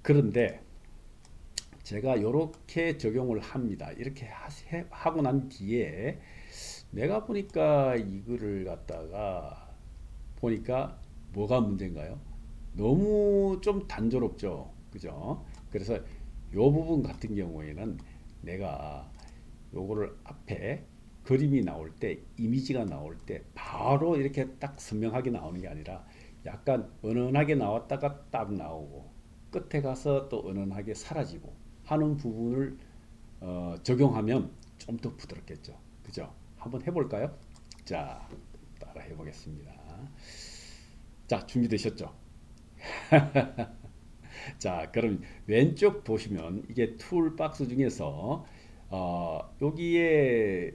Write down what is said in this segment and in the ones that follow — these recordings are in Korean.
그런데 제가 이렇게 적용을 합니다. 이렇게 하고 난 뒤에 내가 보니까 이거를 갖다가 보니까 뭐가 문제인가요? 너무 좀 단조롭죠. 그죠? 그래서 이 부분 같은 경우에는 내가 요거를 앞에 그림이 나올 때, 이미지가 나올 때 바로 이렇게 딱 선명하게 나오는 게 아니라 약간 은은하게 나왔다가 딱 나오고 끝에 가서 또 은은하게 사라지고 하는 부분을 적용하면 좀 더 부드럽겠죠. 그죠? 한번 해볼까요? 자, 따라 해보겠습니다. 자, 준비되셨죠? 자, 그럼 왼쪽 보시면 이게 툴박스 중에서 여기에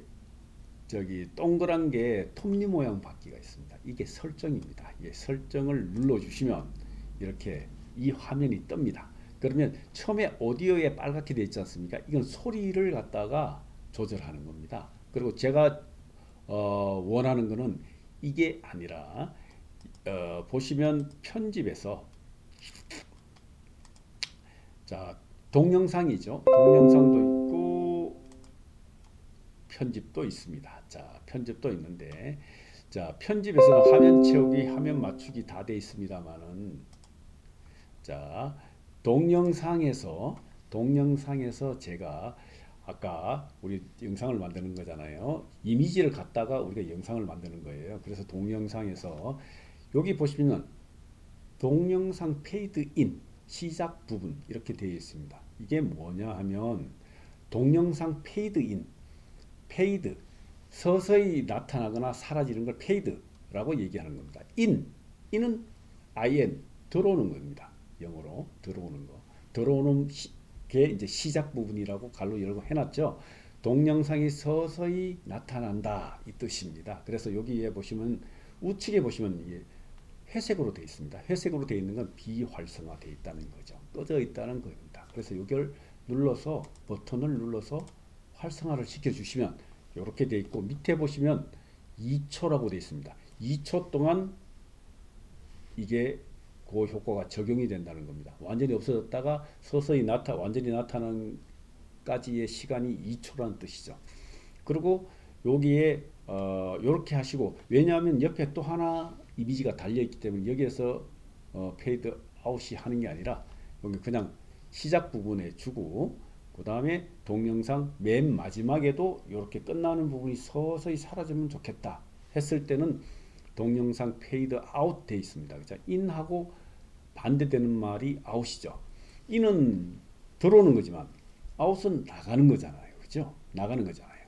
저기 동그란 게 톱니 모양 바퀴가 있습니다. 이게 설정입니다. 이게 설정을 눌러주시면 이렇게 이 화면이 뜹니다. 그러면 처음에 오디오에 빨갛게 되어 있지 않습니까? 이건 소리를 갖다가 조절하는 겁니다. 그리고 제가 원하는 거는 이게 아니라 보시면 편집에서 자 동영상이죠. 동영상도 있고 편집도 있습니다. 자 편집도 있는데 자 편집에서는 화면 채우기, 화면 맞추기 다 돼 있습니다만은 자 동영상에서 제가 아까 우리 영상을 만드는 거잖아요. 이미지를 갖다가 우리가 영상을 만드는 거예요. 그래서 동영상에서 여기 보시면 동영상 페이드 인 시작 부분 이렇게 되어 있습니다. 이게 뭐냐 하면 동영상 페이드 인, 페이드 서서히 나타나거나 사라지는 걸 페이드라고 얘기하는 겁니다. 인은 in 들어오는 겁니다. 영어로 들어오는 거. 들어오는 게 이제 시작 부분이라고 가로 열고 해놨죠. 동영상이 서서히 나타난다 이 뜻입니다. 그래서 여기에 보시면 우측에 보시면 이게 회색으로 되어 있습니다. 회색으로 되어 있는 건 비활성화 되어 있다는 거죠. 꺼져 있다는 겁니다. 그래서 이걸 눌러서 버튼을 눌러서 활성화를 시켜주시면 이렇게 되어 있고 밑에 보시면 2초라고 되어 있습니다. 2초 동안 이게 그 효과가 적용이 된다는 겁니다. 완전히 없어졌다가 서서히 완전히 나타나는 까지의 시간이 2초라는 뜻이죠. 그리고 여기에 이렇게 하시고 왜냐하면 옆에 또 하나 이미지가 달려있기 때문에 여기에서 페이드 아웃이 하는 게 아니라 여기 그냥 시작 부분에 주고 그 다음에 동영상 맨 마지막에도 이렇게 끝나는 부분이 서서히 사라지면 좋겠다 했을 때는 동영상 페이드 아웃 돼 있습니다. 그죠? 인하고 반대되는 말이 아웃이죠. 인은 들어오는 거지만 아웃은 나가는 거잖아요. 그죠? 나가는 거잖아요.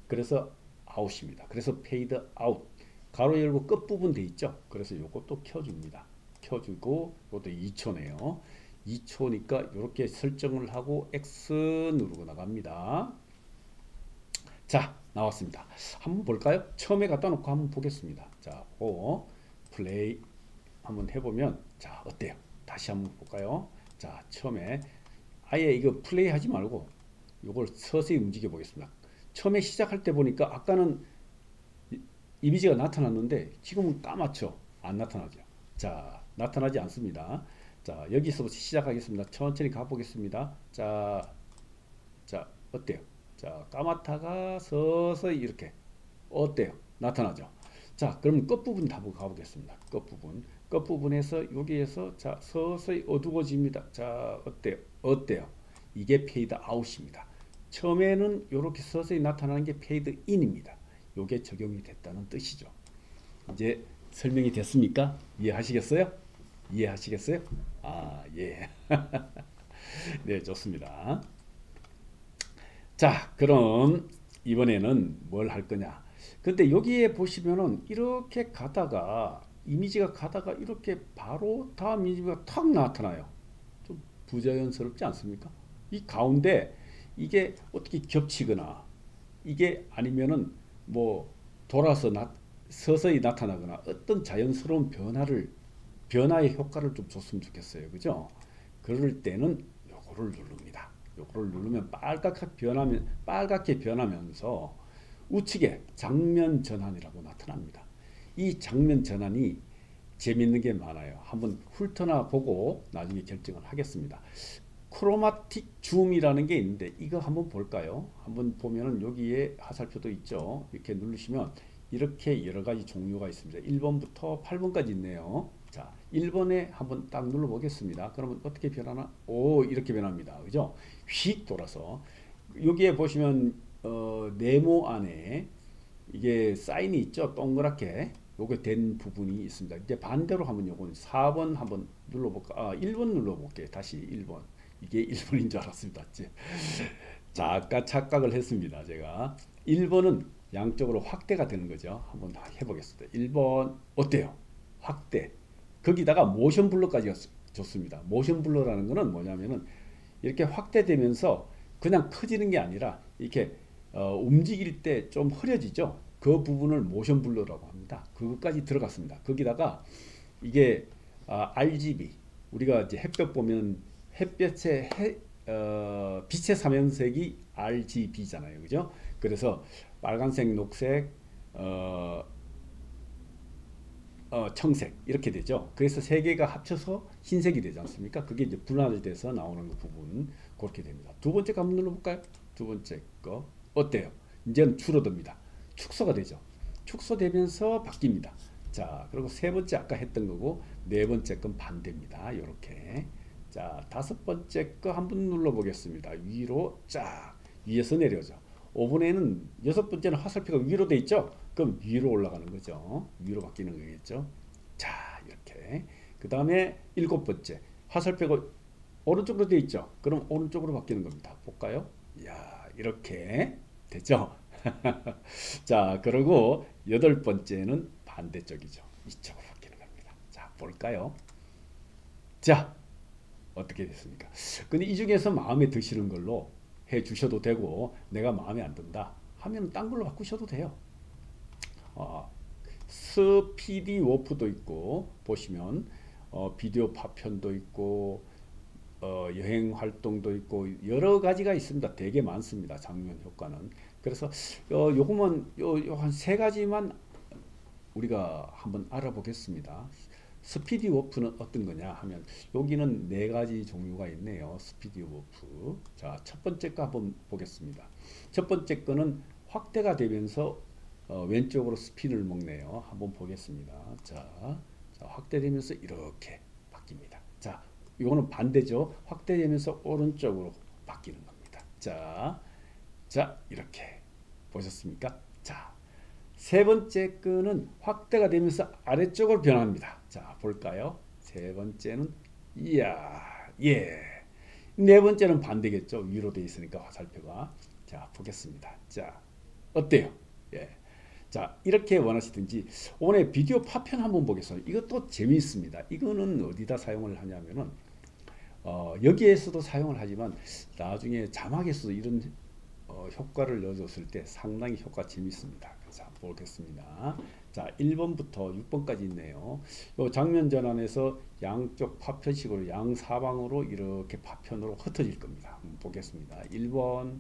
그래서 아웃입니다. 그래서 페이드 아웃 가로 열고 끝부분 돼 있죠. 그래서 요것도 켜줍니다. 켜주고 이것도 2초네요. 2초니까 이렇게 설정을 하고 X 누르고 나갑니다. 자 나왔습니다. 한번 볼까요? 처음에 갖다 놓고 한번 보겠습니다. 자 플레이 한번 해보면 자 어때요? 다시 한번 볼까요? 자 처음에 아예 이거 플레이 하지 말고 이걸 서서히 움직여 보겠습니다. 처음에 시작할 때 보니까 아까는 이미지가 나타났는데 지금은 까맣죠? 안 나타나죠? 자 나타나지 않습니다. 자 여기서부터 시작하겠습니다. 천천히 가보겠습니다. 자 어때요? 자 까맣다가 서서히 이렇게 어때요? 나타나죠? 자 그럼 끝부분 다 가보겠습니다. 끝부분에서 여기에서 자 서서히 어두워집니다. 자 어때요? 이게 페이드 아웃입니다. 처음에는 이렇게 서서히 나타나는 게 페이드 인입니다. 이게 적용이 됐다는 뜻이죠. 이제 설명이 됐습니까? 이해하시겠어요? 이해하시겠어요? 아, 예. 네, 좋습니다. 자, 그럼 이번에는 뭘 할 거냐? 근데 여기에 보시면은 이렇게 가다가 이미지가 가다가 이렇게 바로 다음 이미지가 탁 나타나요. 좀 부자연스럽지 않습니까? 이 가운데 이게 어떻게 겹치거나 이게 아니면은 뭐 돌아서 서서히 나타나거나 어떤 자연스러운 변화의 효과를 좀 줬으면 좋겠어요. 그죠? 그럴 때는 요거를 누릅니다. 요거를 누르면 빨갛게 변하면서 우측에 장면 전환이라고 나타납니다. 이 장면 전환이 재밌는 게 많아요. 한번 훑어나 보고 나중에 결정을 하겠습니다. 크로마틱 줌이라는 게 있는데 이거 한번 볼까요? 한번 보면은 여기에 화살표도 있죠. 이렇게 누르시면 이렇게 여러 가지 종류가 있습니다. 1번부터 8번까지 있네요. 자, 1번에 한번 딱 눌러 보겠습니다. 그러면 어떻게 변하나? 오, 이렇게 변합니다. 그죠? 휙 돌아서 여기에 보시면 네모 안에 이게 사인이 있죠. 동그랗게 요게 된 부분이 있습니다. 이제 반대로 한번 요건 4번 한번 눌러볼까? 아, 1번 눌러볼게요. 다시 1번. 이게 1번인 줄 알았습니다. 자, 아까 착각을 했습니다. 제가 1번은 양쪽으로 확대가 되는 거죠. 한번 해보겠습니다. 1번 어때요? 확대. 거기다가 모션 블러까지 줬습니다. 모션 블러라는 거는 뭐냐면은 이렇게 확대되면서 그냥 커지는 게 아니라 이렇게 움직일 때 좀 흐려지죠. 그 부분을 모션 블러라고 합니다. 그것까지 들어갔습니다. 거기다가 이게 RGB 우리가 이제 햇볕 보면 햇볕의 빛의 삼연색이 RGB잖아요. 그죠? 그래서 빨간색, 녹색, 청색 이렇게 되죠. 그래서 세 개가 합쳐서 흰색이 되지 않습니까? 그게 이제 분할돼서 나오는 그 부분 그렇게 됩니다. 두 번째 거 한번 눌러볼까요? 두 번째 거 어때요? 이제는 줄어듭니다. 축소가 되죠. 축소되면서 바뀝니다. 자, 그리고 세 번째 아까 했던 거고 네 번째 건 반대입니다. 이렇게. 자, 다섯 번째 거 한번 눌러보겠습니다. 위로 쫙 위에서 내려오죠. 5번에는 여섯 번째는 화살표가 위로 돼 있죠. 그럼 위로 올라가는 거죠. 위로 바뀌는 거겠죠. 자, 이렇게. 그 다음에 일곱 번째 화살표가 오른쪽으로 돼 있죠. 그럼 오른쪽으로 바뀌는 겁니다. 볼까요? 야, 이렇게 됐죠. 자, 그리고 여덟 번째는 반대쪽이죠. 이쪽으로 바뀌는 겁니다. 자, 볼까요? 자, 어떻게 됐습니까? 근데 이 중에서 마음에 드시는 걸로 해 주셔도 되고 내가 마음에 안 든다 하면 딴 걸로 바꾸셔도 돼요. 스피디 워프도 있고 보시면 비디오 파편도 있고 여행 활동도 있고 여러 가지가 있습니다. 되게 많습니다. 장면 효과는. 그래서 요거만 요 한 세 가지만 우리가 한번 알아보겠습니다. 스피디 워프는 어떤 거냐 하면 여기는 네 가지 종류가 있네요. 스피디 워프. 자, 첫 번째 거 한번 보겠습니다. 첫 번째 거는 확대가 되면서 왼쪽으로 스핀을 먹네요. 한번 보겠습니다. 자, 확대되면서 이렇게 바뀝니다. 자, 이거는 반대죠. 확대되면서 오른쪽으로 바뀌는 겁니다. 자, 이렇게 보셨습니까? 자, 세 번째 거는 확대가 되면서 아래쪽으로 변합니다. 자, 볼까요? 세 번째는 이야, 예. 네 번째는 반대겠죠. 위로 되어 있으니까 화살표가. 자, 보겠습니다. 자, 어때요? 예. 자, 이렇게 원하시든지 오늘 비디오 파편 한번 보겠습니다. 이것도 재미있습니다. 이거는 어디다 사용을 하냐면은 여기에서도 사용을 하지만 나중에 자막에서도 이런 효과를 넣어줬을 때 상당히 효과 재밌습니다. 자, 보겠습니다. 자, 1번부터 6번까지 있네요. 요 장면 전환에서 양쪽 파편식으로 양사방으로 이렇게 파편으로 흩어질 겁니다. 한번 보겠습니다. 1번.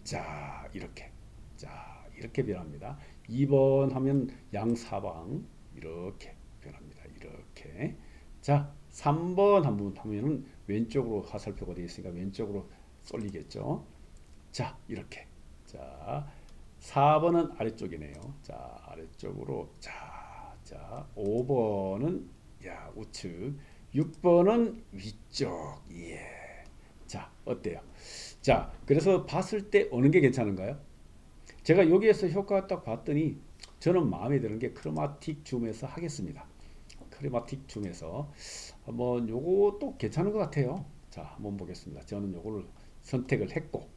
자, 이렇게. 자, 이렇게 변합니다. 2번 하면 양사방 이렇게 변합니다. 이렇게. 자, 3번 한번 하면은 왼쪽으로 화살표가 되어 있으니까 왼쪽으로 쏠리겠죠. 자, 이렇게. 자, 4번은 아래쪽이네요. 자, 아래쪽으로. 자, 5번은 우측. 6번은 위쪽. 예. 자, 어때요? 자, 그래서 봤을 때 어느 게 괜찮은가요? 제가 여기에서 효과 딱 봤더니 저는 마음에 드는 게 크로마틱 줌에서 하겠습니다. 크로마틱 줌에서 한번 요것도 괜찮은 것 같아요. 자, 한번 보겠습니다. 저는 요거를 선택을 했고,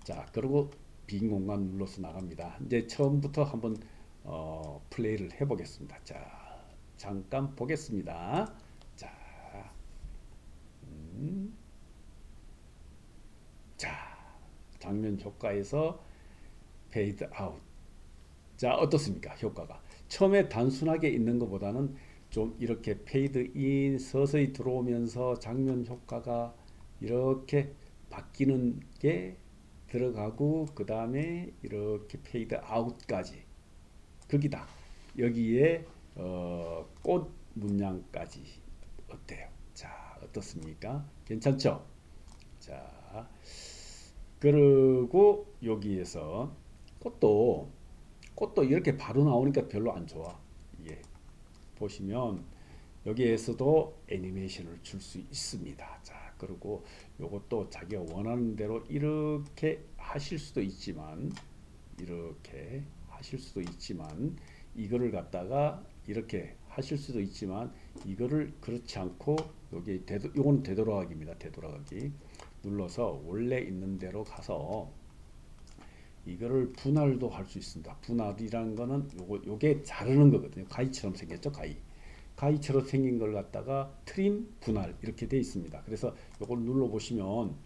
자, 그리고 빈 공간 눌러서 나갑니다. 이제 처음부터 한번 플레이를 해보겠습니다. 자, 잠깐 보겠습니다. 자, 자, 장면 효과에서 페이드 아웃. 자, 어떻습니까? 효과가 처음에 단순하게 있는 것보다는 좀 이렇게 페이드 인 서서히 들어오면서 장면 효과가 이렇게 바뀌는 게 들어가고 그 다음에 이렇게 페이드 아웃까지 거기다 여기에 꽃 문양까지 어때요? 자, 어떻습니까? 괜찮죠? 자, 그리고 여기에서 꽃도 이렇게 바로 나오니까 별로 안 좋아. 이게 보시면 여기에서도 애니메이션을 줄 수 있습니다. 자, 그리고 요것도 자기가 원하는 대로 이렇게 하실 수도 있지만 이렇게 하실 수도 있지만 이거를 갖다가 이렇게 하실 수도 있지만 이거를 그렇지 않고 여기 요거는 되돌아가기입니다. 되돌아가기 눌러서 원래 있는 대로 가서 이거를 분할도 할 수 있습니다. 분할이라는 거는 요게 자르는 거거든요. 가위처럼 생겼죠. 가위처럼 생긴 걸 갖다가 트림, 분할 이렇게 돼 있습니다. 그래서 요걸 눌러 보시면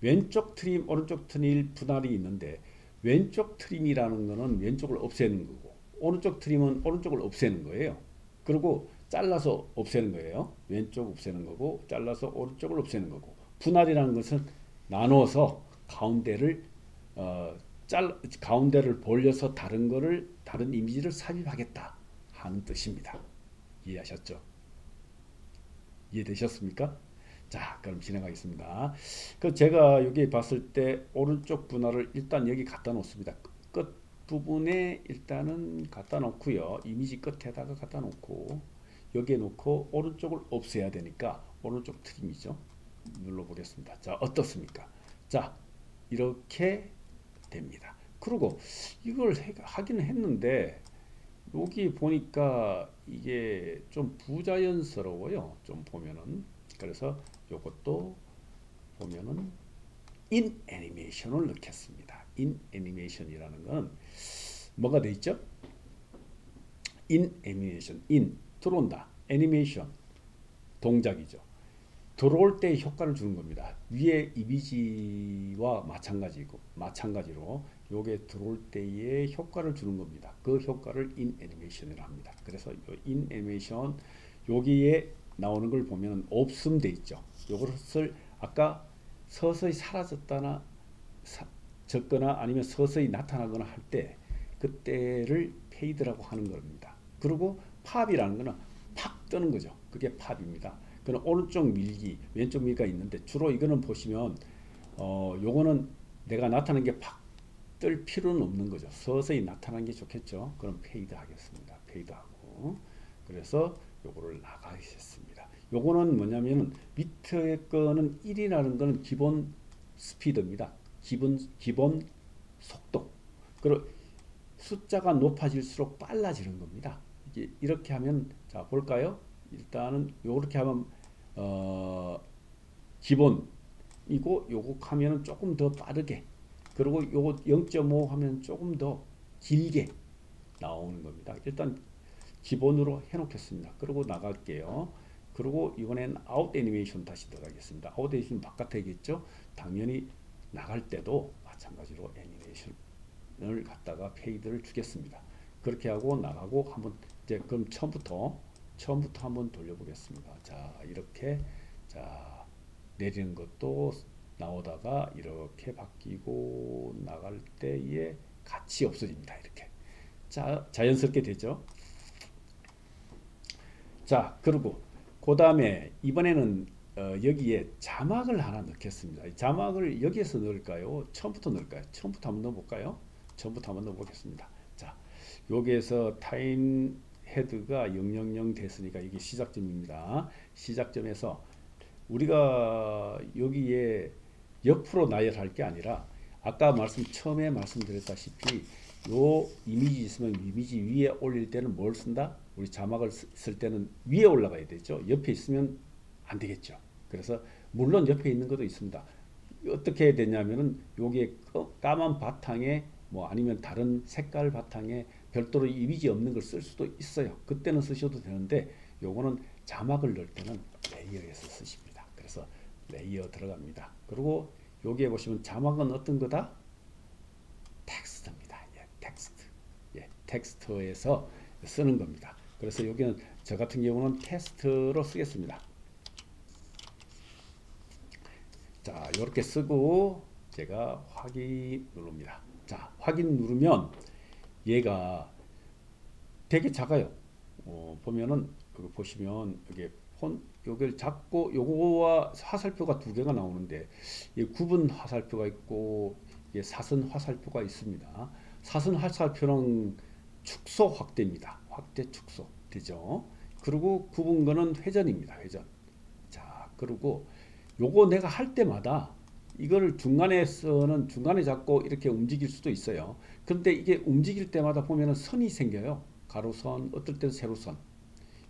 왼쪽 트림, 오른쪽 트림 분할이 있는데 왼쪽 트림이라는 거는 왼쪽을 없애는 거고 오른쪽 트림은 오른쪽을 없애는 거예요. 그리고 잘라서 없애는 거예요. 왼쪽 없애는 거고 잘라서 오른쪽을 없애는 거고 분할이라는 것은 나눠서 가운데를 벌려서 다른 이미지를 삽입하겠다 하는 뜻입니다. 이해하셨죠? 이해되셨습니까? 자, 그럼 진행하겠습니다. 그 제가 여기 봤을 때 오른쪽 분할을 일단 여기 갖다 놓습니다. 끝 부분에 일단은 갖다 놓고요. 이미지 끝에다가 갖다 놓고 여기에 놓고 오른쪽을 없애야 되니까 오른쪽 트림이죠. 눌러 보겠습니다. 자, 어떻습니까? 자, 이렇게 됩니다. 그리고 이걸 하기는 했는데 여기 보니까 이게 좀 부자연스러워요. 좀 보면은. 그래서 이것도 보면은 인 애니메이션을 넣겠습니다. 인 애니메이션이라는 건 뭐가 돼 있죠? 인 애니메이션, 인 들어온다. 애니메이션 동작이죠. 들어올 때 효과를 주는 겁니다. 위에 이미지와 마찬가지로 요게 들어올 때에 효과를 주는 겁니다. 그 효과를 인 애니메이션이라 합니다. 그래서 인 애니메이션 여기에 나오는 걸 보면 없음 돼 있죠. 요것을 아까 서서히 사라졌거나 아니면 서서히 나타나거나 할 때 그때를 페이드라고 하는 겁니다. 그리고 팝이라는 거는 팍 뜨는 거죠. 그게 팝입니다. 그는 오른쪽 밀기, 왼쪽 밀기가 있는데 주로 이거는 보시면 요거는 내가 나타나는 게 팍 뜰 필요는 없는 거죠. 서서히 나타나는 게 좋겠죠. 그럼 페이드 하겠습니다. 페이드 하고 그래서 요거를 나가겠습니다. 요거는 뭐냐면 밑에 거는 1이라는 거는 기본 스피드입니다. 기본 속도. 그리고 숫자가 높아질수록 빨라지는 겁니다. 이렇게 하면 자 볼까요? 일단은 요렇게 하면 기본이고 요거 하면은 조금 더 빠르게 그리고 요거 0.5 하면 조금 더 길게 나오는 겁니다. 일단 기본으로 해놓겠습니다. 그리고 나갈게요. 그리고 이번엔 아웃 애니메이션 다시 들어가겠습니다. 아웃 애니메이션 바깥에겠죠? 당연히 나갈 때도 마찬가지로 애니메이션을 갖다가 페이드를 주겠습니다. 그렇게 하고 나가고 한번 이제 그럼 처음부터 한번 돌려보겠습니다. 자, 이렇게 자 내리는 것도 나오다가 이렇게 바뀌고 나갈 때에 같이 없어집니다. 이렇게 자 자연스럽게 되죠. 자, 그리고 그 다음에 이번에는 여기에 자막을 하나 넣겠습니다. 자막을 여기에서 넣을까요? 처음부터 넣을까요? 처음부터 한번 넣어볼까요? 처음부터 한번 넣어보겠습니다. 자, 여기에서 타임 헤드가 000 됐으니까 이게 시작점입니다. 시작점에서 우리가 여기에 옆으로 나열할 게 아니라 아까 처음에 말씀드렸다시피 요 이미지 있으면 이미지 위에 올릴 때는 뭘 쓴다? 우리 자막을 쓸 때는 위에 올라가야 되죠. 옆에 있으면 안 되겠죠. 그래서 물론 옆에 있는 것도 있습니다. 어떻게 되냐면은 여기에 까만 바탕에 뭐 아니면 다른 색깔 바탕에 별도로 이미지 없는 걸 쓸 수도 있어요. 그때는 쓰셔도 되는데 요거는 자막을 넣을 때는 레이어에서 쓰십니다. 그래서 레이어 들어갑니다. 그리고 여기에 보시면 자막은 어떤 거다? 텍스트입니다. 예, 텍스트. 예, 텍스트에서 쓰는 겁니다. 그래서 여기는 저 같은 경우는 텍스트로 쓰겠습니다. 자, 이렇게 쓰고 제가 확인 누릅니다. 자, 확인 누르면 얘가 되게 작아요. 보면은 여기 보시면 여기 요걸 잡고 요거와 화살표가 두 개가 나오는데 이 구분 화살표가 있고 이게 사선 화살표가 있습니다. 사선 화살표는 축소 확대입니다. 확대 축소 되죠. 그리고 구분 거는 회전입니다. 회전. 자, 그리고 요거 내가 할 때마다 이거를 중간에서는 중간에 잡고 이렇게 움직일 수도 있어요. 그런데 이게 움직일 때마다 보면은 선이 생겨요. 가로선, 어떨 때는 세로선.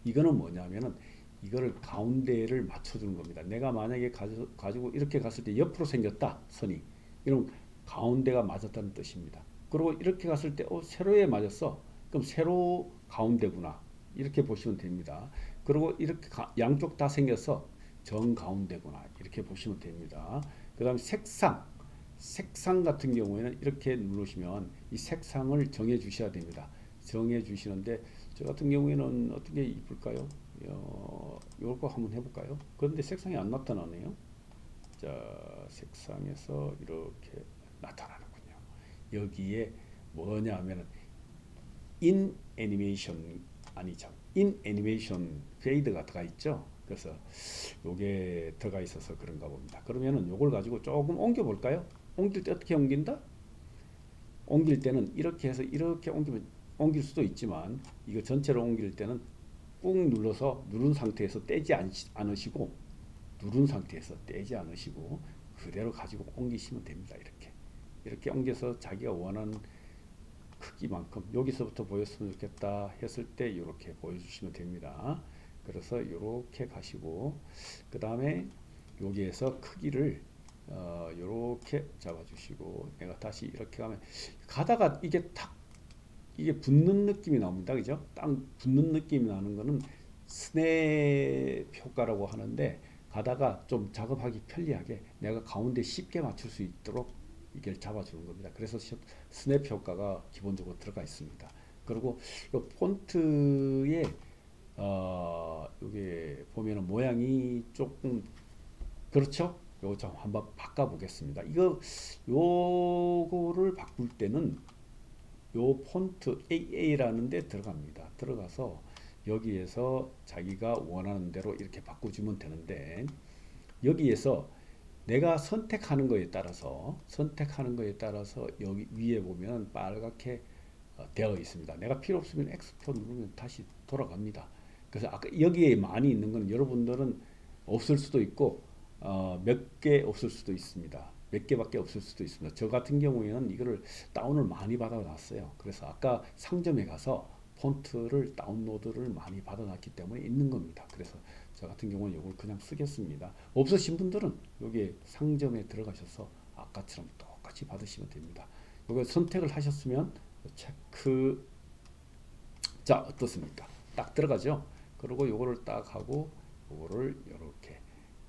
이거는 뭐냐면은 이거를 가운데를 맞춰주는 겁니다. 내가 만약에 가지고 이렇게 갔을 때 옆으로 생겼다 선이, 이런 가운데가 맞았다는 뜻입니다. 그리고 이렇게 갔을 때 세로에 맞았어. 그럼 세로 가운데구나. 이렇게 보시면 됩니다. 그리고 이렇게 양쪽 다 생겨서 정 가운데구나. 이렇게 보시면 됩니다. 그 다음에 색상 같은 경우에는 이렇게 누르시면 이 색상을 정해 주셔야 됩니다. 정해 주시는데 저 같은 경우에는 어떤 게 이쁠까요? 이거 한번 해볼까요? 그런데 색상이 안 나타나네요. 자, 색상에서 이렇게 나타나는군요. 여기에 뭐냐 하면은 in 애니메이션 아니죠. in 애니메이션 페이드가 들어가 있죠. 그래서 요게 들어가 있어서 그런가 봅니다. 그러면은 요걸 가지고 조금 옮겨 볼까요? 옮길 때 어떻게 옮긴다? 옮길 때는 이렇게 해서 이렇게 옮길 수도 있지만 이거 전체로 옮길 때는 꾹 눌러서 누른 상태에서 떼지 않으시고 누른 상태에서 떼지 않으시고 그대로 가지고 옮기시면 됩니다. 이렇게 옮겨서 자기가 원하는 크기만큼 여기서부터 보였으면 좋겠다 했을 때 이렇게 보여주시면 됩니다. 그래서 이렇게 가시고 그 다음에 여기에서 크기를 이렇게 잡아주시고 내가 다시 이렇게 가다가 이게 붙는 느낌이 나옵니다. 그죠? 딱 붙는 느낌이 나는 거는 스냅 효과라고 하는데 가다가 좀 작업하기 편리하게 내가 가운데 쉽게 맞출 수 있도록 이걸 잡아주는 겁니다. 그래서 스냅 효과가 기본적으로 들어가 있습니다. 그리고 이 폰트에 여기 보면은 모양이 조금 그렇죠? 요거 좀 한번 바꿔 보겠습니다. 요거를 바꿀 때는 요 폰트 AA라는 데 들어갑니다. 들어가서 여기에서 자기가 원하는 대로 이렇게 바꿔주면 되는데 여기에서 내가 선택하는 거에 따라서 여기 위에 보면 빨갛게 되어 있습니다. 내가 필요 없으면 X표 누르면 다시 돌아갑니다. 그래서 아까 여기에 많이 있는 건 여러분들은 없을 수도 있고 몇 개 없을 수도 있습니다. 몇 개밖에 없을 수도 있습니다. 저 같은 경우에는 이거를 다운을 많이 받아놨어요. 그래서 아까 상점에 가서 폰트를 다운로드를 많이 받아놨기 때문에 있는 겁니다. 그래서 저 같은 경우는 이걸 그냥 쓰겠습니다. 없으신 분들은 여기 상점에 들어가셔서 아까처럼 똑같이 받으시면 됩니다. 이거 선택을 하셨으면 체크. 자, 어떻습니까? 딱 들어가죠. 그리고 이거를 딱 하고 이거를 이렇게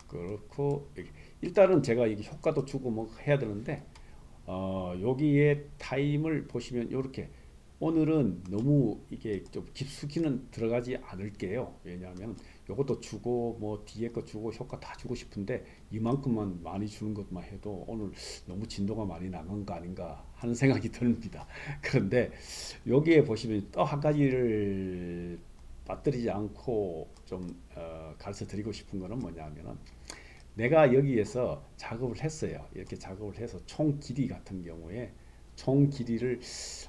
그렇고 일단은 제가 이게 효과도 주고 뭐 해야 되는데 여기에 타임을 보시면 이렇게 오늘은 너무 이게 좀 깊숙이는 들어가지 않을게요. 왜냐하면 이것도 주고 뭐 뒤에 거 주고 효과 다 주고 싶은데 이만큼만 많이 주는 것만 해도 오늘 너무 진도가 많이 나간 거 아닌가 하는 생각이 듭니다. 그런데 여기에 보시면 또 한 가지를 빠뜨리지 않고 좀 가르쳐 드리고 싶은 거는 뭐냐면은 내가 여기에서 작업을 했어요. 이렇게 작업을 해서 총 길이 같은 경우에 총 길이를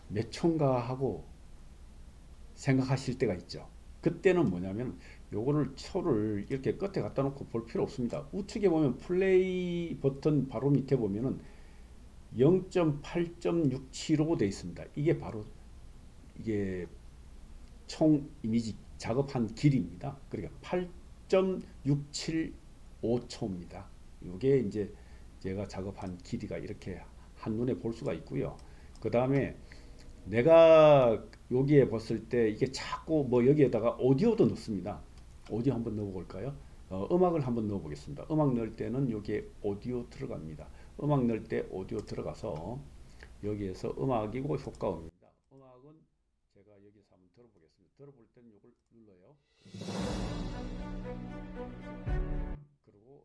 몇 초인가 하고 생각하실 때가 있죠. 그때는 뭐냐면 요거를 초를 이렇게 끝에 갖다 놓고 볼 필요 없습니다. 우측에 보면 플레이 버튼 바로 밑에 보면은 0.8.675 돼 있습니다. 이게 바로 이게 총 이미지 작업한 길이입니다. 그러니까 8.675초입니다. 이게 이제 제가 작업한 길이가 이렇게 한눈에 볼 수가 있고요. 그 다음에 내가 여기에 봤을 때 이게 자꾸 뭐 여기에다가 오디오도 넣습니다. 오디오 한번 넣어볼까요? 음악을 한번 넣어보겠습니다. 음악 넣을 때는 여기에 오디오 들어갑니다. 음악 넣을 때 오디오 들어가서 여기에서 음악이고 효과음입니다. 음악은 제가 여기서 한번 들어보겠습니다. 들어볼 때는 이걸 눌러요. 그리고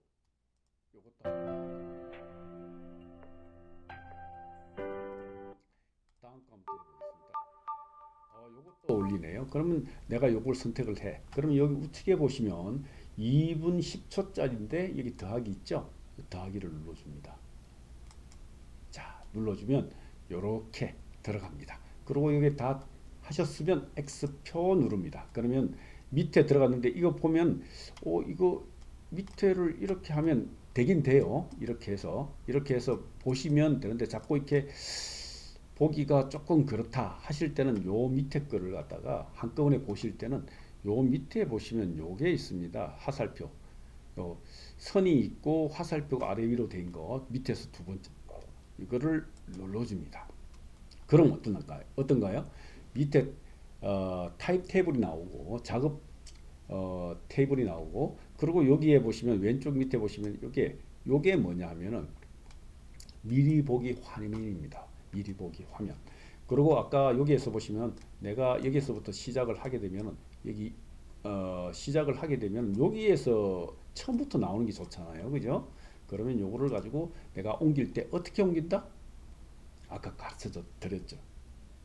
요것도 다음 거 한번 들어보겠습니다. 요것도 걸리네요. 그러면 내가 요걸 선택을 해. 그러면 여기 우측에 보시면 2분 10초짜리인데 여기 더하기 있죠? 더하기를 눌러줍니다. 자, 눌러주면 요렇게 들어갑니다. 그리고 여기 다 하셨으면 X표 누릅니다. 그러면 밑에 들어갔는데 이거 보면 이거 밑에를 이렇게 하면 되긴 돼요. 이렇게 해서 보시면 되는데 자꾸 이렇게 보기가 조금 그렇다 하실 때는 요 밑에 거를 갖다가 한꺼번에 보실 때는 요 밑에 보시면 요게 있습니다. 화살표. 요 선이 있고 화살표가 아래 위로 된 거 밑에서 두 번째 이거를 눌러줍니다. 그럼 어떤가요? 밑에 타입 테이블이 나오고 작업 테이블이 나오고 그리고 여기에 보시면 왼쪽 밑에 보시면 요게 뭐냐 하면은 미리 보기 화면입니다. 미리 보기 화면. 그리고 아까 여기에서 보시면 내가 여기서부터 시작을 하게 되면은 여기 시작을 하게 되면 여기에서 처음부터 나오는 게 좋잖아요. 그죠? 그러면 요거를 가지고 내가 옮길 때 어떻게 옮긴다? 아까 가르쳐 드렸죠.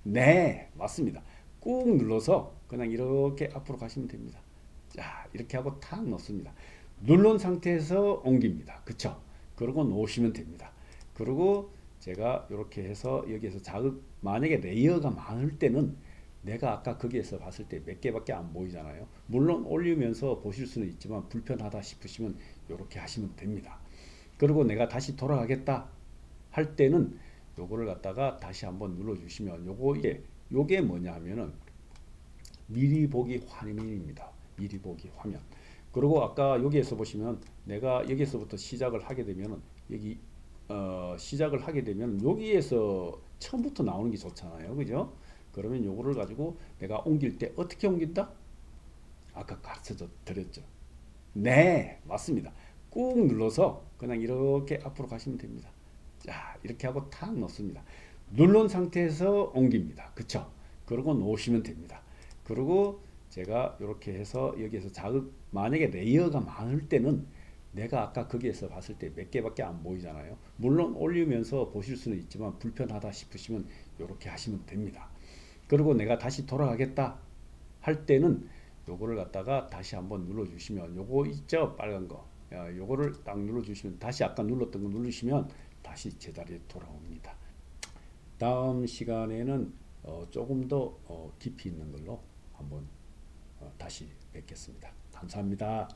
네, 맞습니다. 꾹 눌러서 그냥 이렇게 앞으로 가시면 됩니다. 자, 이렇게 하고 탁 넣습니다. 누른 상태에서 옮깁니다. 그쵸? 그러고 놓으시면 됩니다. 그리고 제가 이렇게 해서 여기에서 자극, 만약에 레이어가 많을 때는 내가 아까 거기에서 봤을 때 몇 개밖에 안 보이잖아요. 물론 올리면서 보실 수는 있지만 불편하다 싶으시면 이렇게 하시면 됩니다. 그리고 내가 다시 돌아가겠다 할 때는 요거를 갖다가 다시 한번 눌러주시면 요게 뭐냐 하면은 미리 보기 화면입니다. 미리 보기 화면. 그리고 아까 여기에서 보시면 내가 여기서부터 시작을 하게 되면은 여기 시작을 하게 되면 여기에서 처음부터 나오는 게 좋잖아요. 그죠? 그러면 요거를 가지고 내가 옮길 때 어떻게 옮긴다? 아까 가르쳐 드렸죠. 네, 맞습니다. 꾹 눌러서 그냥 이렇게 앞으로 가시면 됩니다. 자, 이렇게 하고 탁 넣습니다. 누른 상태에서 옮깁니다. 그쵸? 그러고 놓으시면 됩니다. 그리고 제가 이렇게 해서 여기에서 자극, 만약에 레이어가 많을 때는 내가 아까 거기에서 봤을 때 몇 개밖에 안 보이잖아요. 물론 올리면서 보실 수는 있지만 불편하다 싶으시면 이렇게 하시면 됩니다. 그리고 내가 다시 돌아가겠다 할 때는 요거를 갖다가 다시 한번 눌러주시면 요거 있죠? 빨간 거. 요거를 딱 눌러주시면 다시 아까 눌렀던 거 누르시면 다시 제자리에 돌아옵니다. 다음 시간에는 조금 더 깊이 있는 걸로 한번 다시 뵙겠습니다. 감사합니다.